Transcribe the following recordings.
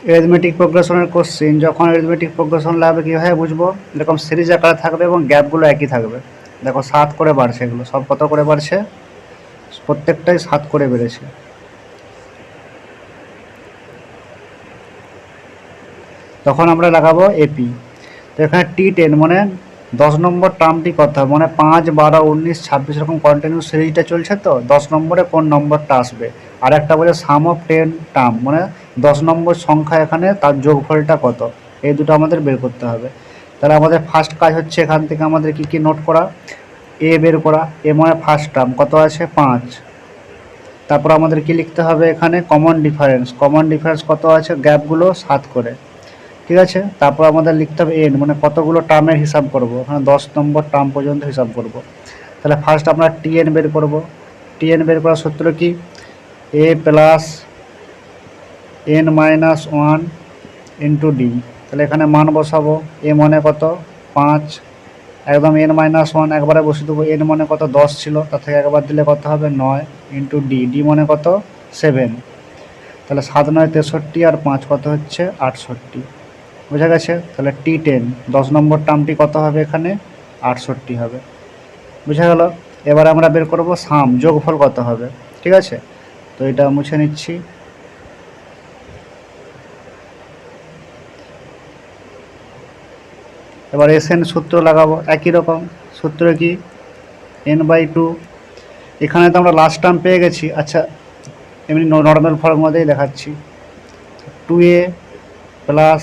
Arithmetic প্রোগ্রেশনের question, যখন arithmetic progression লাগবে কীভাবে বুঝবো, এরকম সিরিজ আকারে থাকবে এবং গ্যাপগুলো একই থাকবে। দেখো 7 করে বাড়ছে, এগুলো সব কত করে বাড়ছে, প্রত্যেকটাই 7 করে বেড়েছে। তখন আমরা লাগাবো এপি। তো এখানে T10 মানে 10 নম্বর টার্মটি কত হবে, মানে 5, 12, 19, 26 এরকম কন্টিনিউ সিরিজটা চলছে, তো 10 নম্বরে কোন নম্বরটা আসবে। আর একটা বলে সাম অফ 10 টার্ম, মানে 10 নম্বর সংখ্যা এখানে তার যোগফলটা কত, এই দুটো আমাদের বের করতে হবে। তাহলে আমাদের ফার্স্ট কাজ হচ্ছে এখান থেকে আমাদের কি কি নোট করা, এ বের করা। এ মানে ফার্স্ট টার্ম কত আছে 5। তারপর আমাদের কি লিখতে হবে এখানে কমন ডিফারেন্স, কমন ডিফারেন্স কত আছে, গ্যাপগুলো 7 করে, ঠিক আছে। তারপর আমাদের লিখতে হবে এন, মানে কতগুলো টার্মের হিসাব করব, এখানে 10 নম্বর টার্ম পর্যন্ত হিসাব করব। তাহলে ফার্স্ট আমরা টিএন বের করব। টিএন বের করার সূত্র কি, A plus N minus 1 into D. তাহলে এখানে মান বসাবো, এ মানে কত 5, একদম এন মাইনাস 1 একবারে বসে দেবো। এন মানে কত 10 ছিল, তার থেকে একবার দিলে কত হবে 9 ইন্টু ডি, ডি মানে কত 7। তাহলে 7, 9, 63 আর 5 কত হচ্ছে 68, বোঝা গেছে। তাহলে T10 10 নম্বর টার্মটি কত হবে এখানে 68 হবে, বোঝা গেল। এবার আমরা বের করব সাম, যোগফল কত হবে, ঠিক আছে। তো এটা মুছে নিচ্ছি। এবার এসএন সূত্র লাগাবো, একই রকম সূত্র কি n/2। এখানে তো আমরা লাস্ট টার্ম পেয়ে গেছি, আচ্ছা এমনি নর্মাল ফর্মুলাতেই দেখাচ্ছি। 2a plus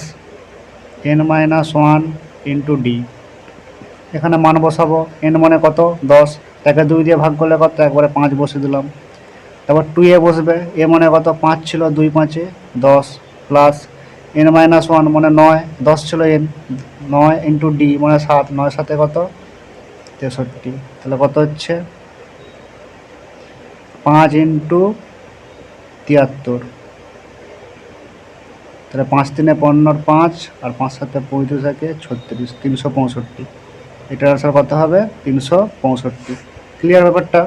n minus 1 into D, এখানে মান বসাবো। এন মানে কত 10, তাকে 2 দিয়ে ভাগ করলে কত, একবারে 5 বসে দিলাম। তারপর 2a বসবে, এ মানে কত 5 ছিল, 2 5 10 প্লাস n মাইনাস 1 মানে 9, 10 ছিল এন, 9 ইন্টু ডি মানে 7, 9 7 কত 63। তাহলে কত হচ্ছে 5 ইন্টু 73, তাহলে 5 3 15 5 আর 5 7 35 থাকে 36, 365। এটার আনসার কত হবে 365। ক্লিয়ার ব্যাপারটা।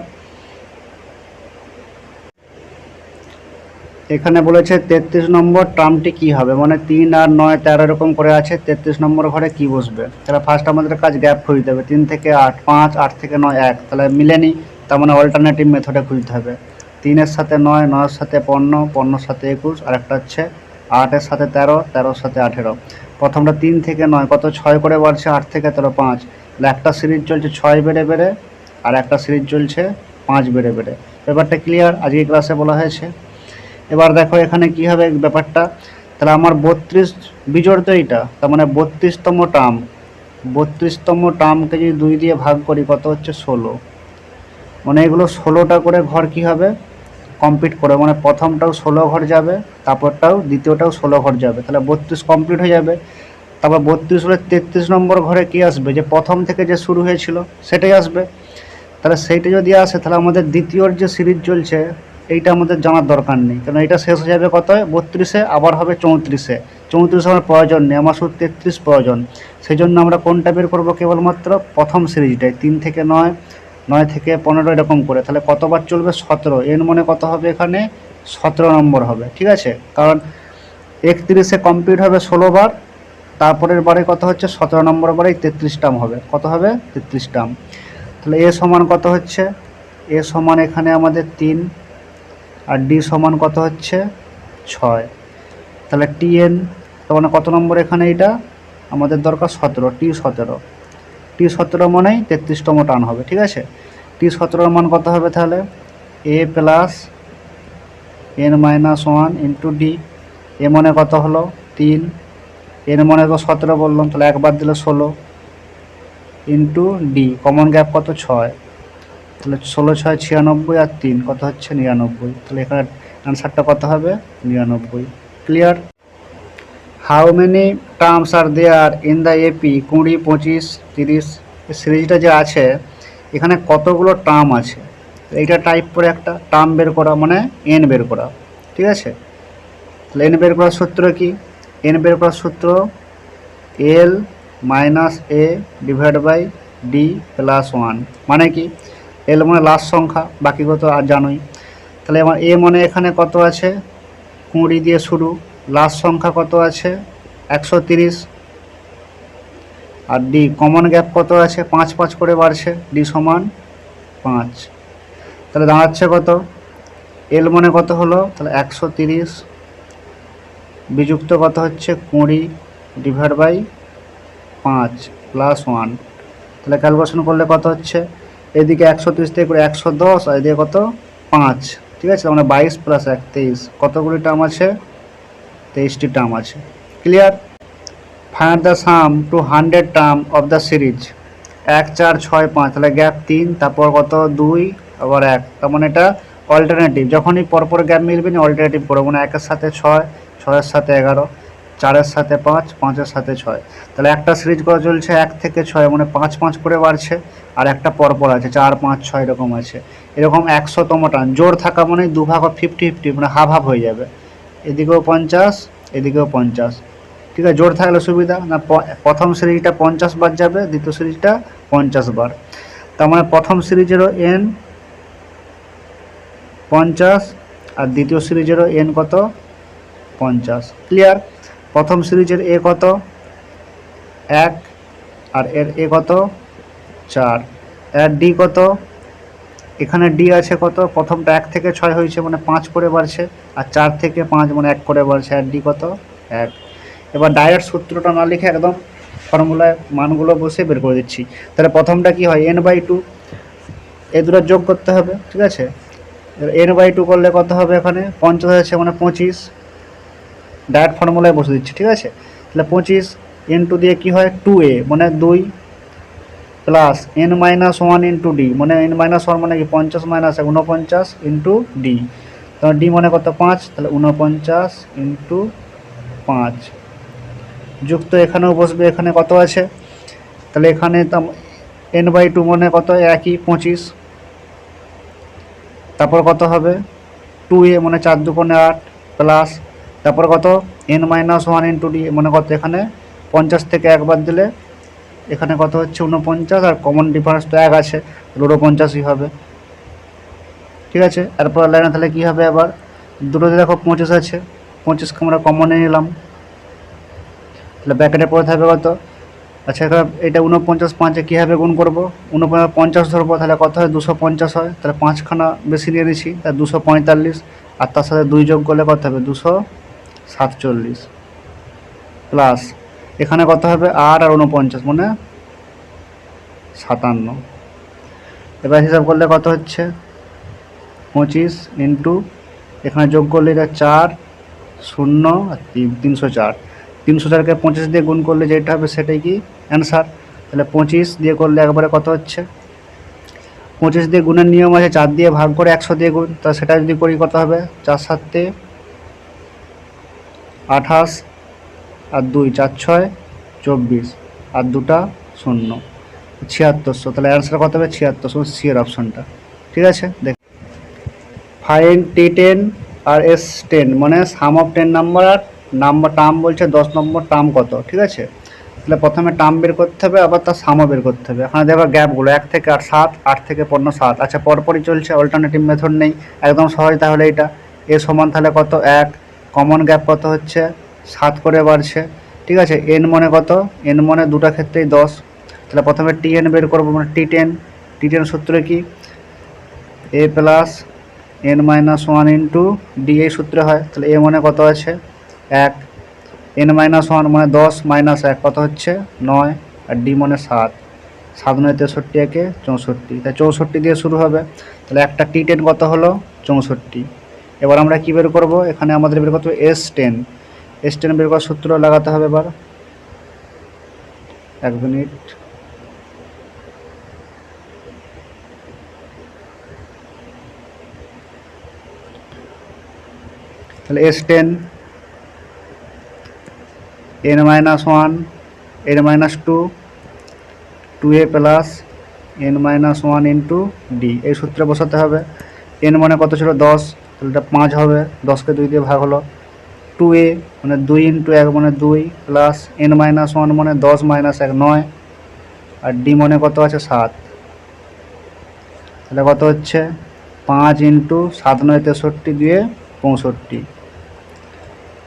এখানে বলেছে 33 নম্বর টার্মটি কি হবে, মানে 3 আর 9 13 এরকম করে আছে, 33 নম্বর ঘরে কি বসবে। তাহলে ফার্স্ট আমাদের কাজ গ্যাপ খুঁজতে হবে, 3 থেকে 8 5, 8 থেকে 9 1, তাহলে মিলেনি, তার মানে অল্টারনেটিভ মেথডে খুঁজতে হবে। 3-এর সাথে 9, 9-এর সাথে 15, 15-এর সাথে 21, আর একটা হচ্ছে 8-এর সাথে 13, 13-এর সাথে 18। প্রথমটা 3 থেকে 9 কত 6 করে বাড়ছে, 8 থেকে 13 5, তাহলে একটা সিরিজ চলছে 6 বেড়ে বেড়ে, আর একটা সিরিজ চলছে 5 বেড়ে বেড়ে। ব্যাপারটা ক্লিয়ার, আজকে ক্লাসে বলা হয়েছে। এবার দেখো এখানে কি হবে ব্যাপারটা, তাহলে আমার 32 বিজোড় তো এইটা, তার মানে 32তম টার্ম, 32তম টার্মকে যদি 2 দিয়ে ভাগ করি কত হচ্ছে 16, মানে এগুলো 16টা করে ঘর কি হবে কমপ্লিট করে, মানে প্রথমটাও 16 ঘর যাবে, তারপরটাও দ্বিতীয়টাও 16 ঘর যাবে, তাহলে 32 কমপ্লিট হয়ে যাবে। তারপর 32 হলে 33 নম্বর ঘরে কি আসবে, যে প্রথম থেকে যে শুরু হয়েছিল সেটাই আসবে। তাহলে সেইটা যদি আসে তাহলে আমাদের দ্বিতীয়র যে সিরিজ চলছে এইটা আমাদের জানার দরকার নেই, কারণ এটা শেষ হয়ে যাবে কত 32-এ, আবার হবে 34-এ। 34 আমার প্রয়োজন নেই, আমার শুধু 33 প্রয়োজন। সেই জন্য আমরা কোনটা বের করবো, কেবলমাত্র প্রথম সিরিজটাই, 3 থেকে 9, 9 থেকে 15 এরকম করে। তাহলে কতবার চলবে 17, এর মনে কত হবে এখানে 17 নম্বর হবে, ঠিক আছে। কারণ 31-এ কমপ্লিট হবে 16 বার, তারপরের বারে কত হচ্ছে 17 নম্বর বারে 33 টার্ম হবে, কত হবে 33 টার্ম। তাহলে এ সমান কত হচ্ছে, এ সমান এখানে আমাদের 3, আর ডি সমান কত হচ্ছে 6। তাহলে টিএন মানে কত নম্বর এখানে, এটা আমাদের দরকার 17, টি17 মানেই 33তম টার্ন হবে, ঠিক আছে। টি17 মান কত হবে, তাহলে A plus N minus 1 into D, A মানে কত হলো 3, এন মানে তো 17 বললাম, তাহলে একবার দিলে 16 ইন্টু ডি, কমন গ্যাপ কত 6, তাহলে 16 6 96 আর 3 কত হচ্ছে 99, তাহলে এখানে অ্যান্সারটা কত হবে 99। Clear. How many terms are there in the AP 20 25 30 সিরিজটা যে আছে এখানে কতগুলো টার্ম আছে, এইটা টাইপ করে একটা টার্ম বের করা, মানে এন বের করা, ঠিক আছে। তাহলে এন বের করার সূত্র কি, এন বের করার সূত্র L minus A divide by D plus 1, মানে কি এল মানে লাস্ট সংখ্যা, বাকিগুলো তো আর জানোই। তাহলে আমার এ মানে এখানে কত আছে 20 দিয়ে শুরু, লাস্ট সংখ্যা কত আছে 130, আর ডি কমন গ্যাপ কত আছে 5 5 করে বাড়ছে, ডি সমান 5। তাহলে দাঁড়াচ্ছে কত, এল মানে কত হলো, তাহলে 130 বিযুক্ত কত হচ্ছে 20 ডিভাইড বাই 5 প্লাস 1। তাহলে ক্যালকুলেশন করলে কত হচ্ছে, এদিকে 130 থেকে করে 110, আর এদিকে কত 5, ঠিক আছে, মানে 22 প্লাস 1 23, কতগুলি টার্ম আছে 23টি টার্ম আছে। Clear. Find the sum to 100 term of the series 1 4 6 5, তাহলে গ্যাপ 3, তারপর কত 2 আবার 1, তার মানে এটা অল্টারনেটিভ, যখনই পরপর গ্যাপ মিলবে না অল্টারনেটিভ করবো, মানে 1 এর সাথে 6, 6 এর সাথে 11, 4 এর সাথে 5, 5 এর সাথে 6। তাহলে একটা সিরিজ করা চলছে 1 থেকে 6, মানে 5 5 করে বাড়ছে, আর একটা পরপর আছে 4 5 6 এরকম আছে। এরকম 100তম টার্ম জোর থাকা মানে দুভাগ 50-50, মানে হাফ হাফ হয়ে যাবে, এদিকেও 50 এদিকেও 50। ঠিক আছে, জোর থাকলে সুবিধা না, প্রথম সিরিজটা 50 বার যাবে, দ্বিতীয় সিরিজটা 50 বার। তার মানে প্রথম সিরিজেরও এন 50 আর দ্বিতীয় সিরিজেরও এন কত 50। ক্লিয়ার। প্রথম সিরিজের এ কত 1, আর এর এ কত 4, এর ডি কত, এখানে ডি আছে কত, প্রথমটা 1 থেকে 6 হয়েছে মানে 5 করে বাড়ছে, আর 4 থেকে 5 মানে 1 করে বাড়ছে, আর ডি কত 1। এবার ডাইরেক্ট সূত্রটা না লিখে একদম ফর্মুলায় মানগুলো বসে বের করে দিচ্ছি। তাহলে প্রথমটা কি হয় n/2, এ দুটো যোগ করতে হবে, ঠিক আছে। n/2 করলে কত হবে, এখানে 50 আছে মানে 25, ডাইরেক্ট ফর্মুলায় বসে দিচ্ছি, ঠিক আছে। তাহলে 25 ইন্টু দিয়ে কি হয় 2a মানে 2 প্লাস n-1 ইন্টু ডি, মানে n-1 মানে কি 50 মাইনাস 49 ইন্টু ডি, তাহলে ডি মানে কত 5, তাহলে 49 ইন্টু 5 যুক্ত এখানেও বসবে, এখানে কত আছে, তাহলে এখানে n/2 মানে কত একই 25, তারপর কত হবে 2a মানে 4 2 8 প্লাস, তারপর কত n-1 ইন্টু ডি মানে কত, এখানে 50 থেকে একবার দিলে এখানে কত হচ্ছে 49, আর কমন ডিফারেন্স তো 1 আছে, 49ই হবে, ঠিক আছে। এরপর লাইনে তাহলে কী হবে, আবার দুটোতে দেখো 25 আছে, 25কে আমরা কমনে নিলাম, তাহলে ব্র্যাকেটের পরে থাকবে কত, আচ্ছা এখানে এটা 49 5-এ কীভাবে গুণ করবো, 50 ধরবো, তাহলে কত হয় 250 হয়, তাহলে 5খানা বেশি নিয়ে নিচ্ছি, তাহলে 245, আর তার সাথে 2 যোগ করলে কত হবে 247 প্লাস এখানে কত হবে 8 আর 49 মানে 57। এবার হিসাব করলে কত হচ্ছে 25 ইন্টু এখানে যোগ করলে এটা 4 0 আর 304, 304কে 25 দিয়ে গুণ করলে যেটা হবে সেটাই কি অ্যান্সার। তাহলে 25 দিয়ে করলে একবারে কত হচ্ছে, 25 দিয়ে গুণের নিয়ম আছে 4 দিয়ে ভাগ করে 100 দিয়ে গুণ, তা সেটা যদি করি কত হবে 4 7 28 আর 2 4 6 24 আর 2টা 0 7600, তাহলে অ্যান্সার কত হবে 7600, সি এর অপশনটা, ঠিক আছে। দেখ ফাইন্ড T10 আর S10 মানে সাম অফ 10 নাম্বার, আর নাম্বার টার্ম বলছে 10 নম্বর টার্ম কত, ঠিক আছে। তাহলে প্রথমে টার্ম বের করতে হবে, আবার তার সামও বের করতে হবে। এখানে দেখো গ্যাপগুলো 1 থেকে 8 7, 8 থেকে 15 7, আচ্ছা পরপরই চলছে, অল্টারনেটিভ মেথড নেই, একদম সহজ। তাহলে এটা এ সমান তাহলে কত 1, কমন গ্যাপ কত হচ্ছে 7 করে বাড়ছে, ঠিক আছে। এন মানে কত, এন মানে দুটো ক্ষেত্রেই 10, তাহলে প্রথমে Tn বের করবো, মানে T10 সূত্রে কি A plus n-1 into D, এই সূত্রে হয়। তাহলে এ মানে কত আছে 1, n-1 মানে 10 মাইনাস 1 কত হচ্ছে 9, আর ডি মানে 7, 7 9 63 একে 64, তাই 64 দিয়ে শুরু হবে। তাহলে একটা T10 কত হলো 64। এবার আমরা কি বের করব, এখানে আমাদের বের করতে হবে S10 বের করার সূত্র লাগাতে হবে। এবার 1 মিনিট, তাহলে S10 n-1 n-2 2a plus n-1 into D, এই সূত্রে বসাতে হবে। n মানে কত ছিল 10, তাহলে এটা 5 হবে, 10কে 2 দিয়ে ভাগ হলো, 2a মানে 2 ইন্টু 1 মানে 2 প্লাস n-1 মানে 10 মাইনাস 1 9, আর ডি মানে কত আছে 7, তাহলে কত হচ্ছে 5 ইন্টু 7 9 63 দিয়ে 65।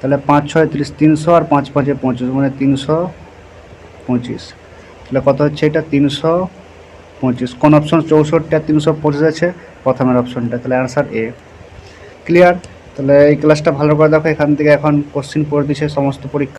তাহলে 5 6 30, 300 আর 5 5 25, মানে 325। তাহলে কত হচ্ছে এটা? 325। কোন অপশন 64 আর 325 আছে? প্রথমের অপশনটা। তাহলে অ্যান্সার এ। ক্লিয়ার? তাহলে এই ক্লাসটা ভালো করে দেখো, এখান থেকে এখন কোশ্চিন করে দিচ্ছে সমস্ত পরীক্ষা।